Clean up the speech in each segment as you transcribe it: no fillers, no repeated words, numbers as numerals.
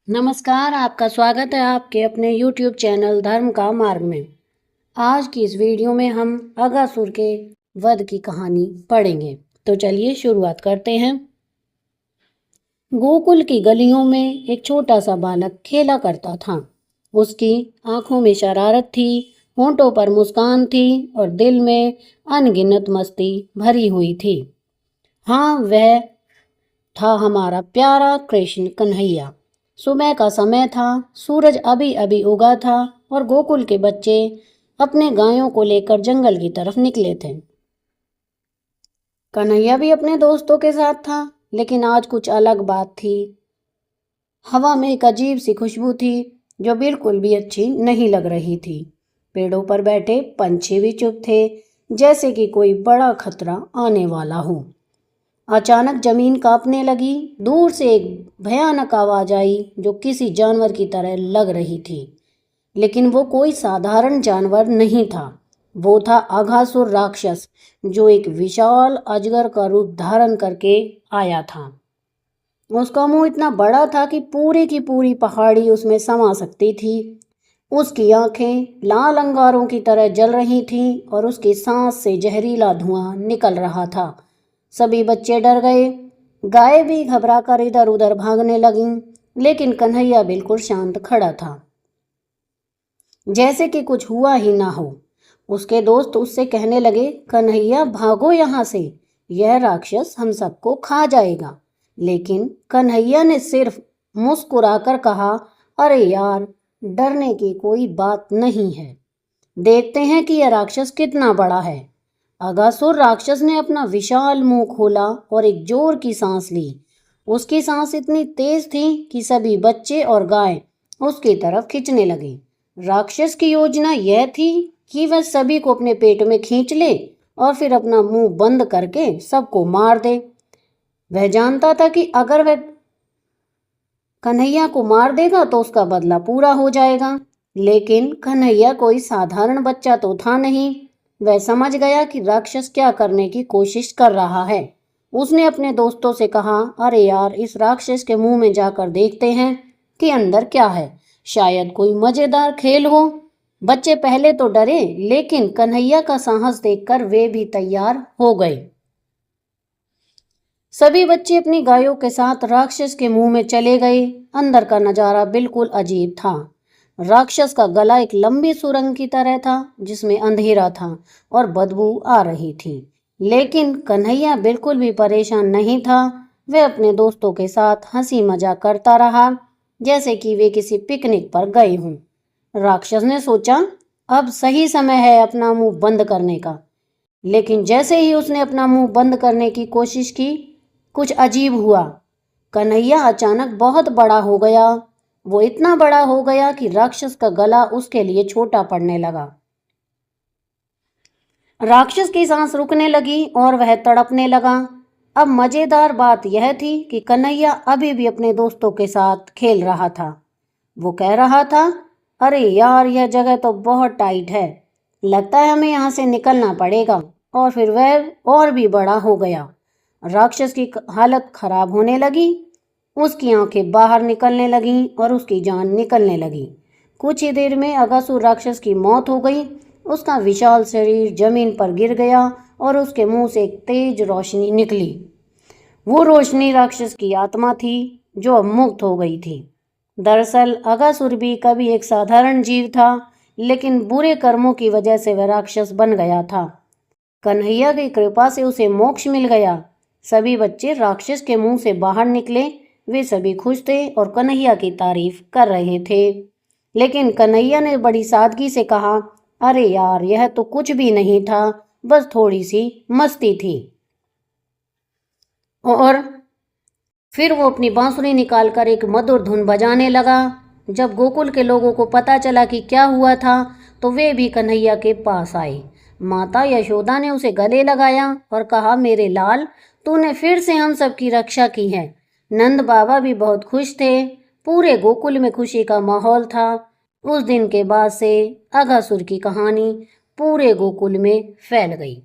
नमस्कार, आपका स्वागत है आपके अपने YouTube चैनल धर्म का मार्ग में। आज की इस वीडियो में हम अगासुर के वध की कहानी पढ़ेंगे। तो चलिए शुरुआत करते हैं। गोकुल की गलियों में एक छोटा सा बालक खेला करता था। उसकी आंखों में शरारत थी, होंठों पर मुस्कान थी और दिल में अनगिनत मस्ती भरी हुई थी। हाँ, वह था हमारा प्यारा कृष्ण कन्हैया। सुबह का समय था, सूरज अभी अभी उगा था और गोकुल के बच्चे अपने गायों को लेकर जंगल की तरफ निकले थे। कन्हैया भी अपने दोस्तों के साथ था, लेकिन आज कुछ अलग बात थी। हवा में एक अजीब सी खुशबू थी जो बिल्कुल भी अच्छी नहीं लग रही थी। पेड़ों पर बैठे पंछी भी चुप थे, जैसे कि कोई बड़ा खतरा आने वाला हो। अचानक जमीन कांपने लगी। दूर से एक भयानक आवाज आई जो किसी जानवर की तरह लग रही थी, लेकिन वो कोई साधारण जानवर नहीं था। वो था अघासुर राक्षस, जो एक विशाल अजगर का रूप धारण करके आया था। उसका मुंह इतना बड़ा था कि पूरी की पूरी पहाड़ी उसमें समा सकती थी। उसकी आंखें लाल अंगारों की तरह जल रही थीं और उसकी सांस से जहरीला धुआं निकल रहा था। सभी बच्चे डर गए। गाय भी घबराकर इधर उधर भागने लगीं, लेकिन कन्हैया बिल्कुल शांत खड़ा था, जैसे कि कुछ हुआ ही ना हो। उसके दोस्त उससे कहने लगे, कन्हैया भागो यहाँ से, यह राक्षस हम सबको खा जाएगा। लेकिन कन्हैया ने सिर्फ मुस्कुराकर कहा, अरे यार, डरने की कोई बात नहीं है। देखते हैं कि यह राक्षस कितना बड़ा है। अगासुर राक्षस ने अपना विशाल मुंह खोला और एक जोर की सांस ली। उसकी सांस इतनी तेज थी कि सभी बच्चे और गाय उसकी तरफ खींचने लगे। राक्षस की योजना यह थी कि वह सभी को अपने पेट में खींच ले और फिर अपना मुंह बंद करके सबको मार दे। वह जानता था कि अगर वह कन्हैया को मार देगा तो उसका बदला पूरा हो जाएगा। लेकिन कन्हैया कोई साधारण बच्चा तो था नहीं। वह समझ गया कि राक्षस क्या करने की कोशिश कर रहा है। उसने अपने दोस्तों से कहा, अरे यार, इस राक्षस के मुंह में जाकर देखते हैं कि अंदर क्या है। शायद कोई मजेदार खेल हो। बच्चे पहले तो डरे, लेकिन कन्हैया का साहस देखकर वे भी तैयार हो गए। सभी बच्चे अपनी गायों के साथ राक्षस के मुंह में चले गए। अंदर का नजारा बिल्कुल अजीब था। राक्षस का गला एक लंबी सुरंग की तरह था, जिसमें अंधेरा था और बदबू आ रही थी। लेकिन कन्हैया बिल्कुल भी परेशान नहीं था। वह अपने दोस्तों के साथ हंसी मजाक करता रहा, जैसे कि वे किसी पिकनिक पर गए हों। राक्षस ने सोचा, अब सही समय है अपना मुंह बंद करने का। लेकिन जैसे ही उसने अपना मुंह बंद करने की कोशिश की, कुछ अजीब हुआ। कन्हैया अचानक बहुत बड़ा हो गया। वो इतना बड़ा हो गया कि राक्षस का गला उसके लिए छोटा पड़ने लगा। राक्षस की सांस रुकने लगी और वह तड़पने लगा। अब मजेदार बात यह थी कि कन्हैया अभी भी अपने दोस्तों के साथ खेल रहा था। वो कह रहा था, अरे यार, यह जगह तो बहुत टाइट है, लगता है हमें यहाँ से निकलना पड़ेगा। और फिर वह और भी बड़ा हो गया। राक्षस की हालत खराब होने लगी। उसकी आंखें बाहर निकलने लगीं और उसकी जान निकलने लगी। कुछ ही देर में अगासुर राक्षस की मौत हो गई। उसका विशाल शरीर जमीन पर गिर गया और उसके मुंह से एक तेज रोशनी निकली। वो रोशनी राक्षस की आत्मा थी, जो अब मुक्त हो गई थी। दरअसल अगासुर भी कभी एक साधारण जीव था, लेकिन बुरे कर्मों की वजह से वह राक्षस बन गया था। कन्हैया की कृपा से उसे मोक्ष मिल गया। सभी बच्चे राक्षस के मुंह से बाहर निकले। वे सभी खुश थे और कन्हैया की तारीफ कर रहे थे। लेकिन कन्हैया ने बड़ी सादगी से कहा, अरे यार, यह तो कुछ भी नहीं था, बस थोड़ी सी मस्ती थी। और फिर वो अपनी बांसुरी निकालकर एक मधुर धुन बजाने लगा। जब गोकुल के लोगों को पता चला कि क्या हुआ था, तो वे भी कन्हैया के पास आए। माता यशोदा ने उसे गले लगाया और कहा, मेरे लाल, तूने फिर से हम सब की रक्षा की है। नंद बाबा भी बहुत खुश थे। पूरे गोकुल में खुशी का माहौल था। उस दिन के बाद से अघासुर की कहानी पूरे गोकुल में फैल गई।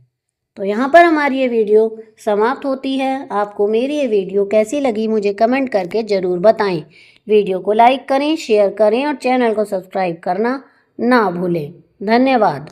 तो यहाँ पर हमारी ये वीडियो समाप्त होती है। आपको मेरी ये वीडियो कैसी लगी मुझे कमेंट करके ज़रूर बताएं। वीडियो को लाइक करें, शेयर करें और चैनल को सब्सक्राइब करना ना भूलें। धन्यवाद।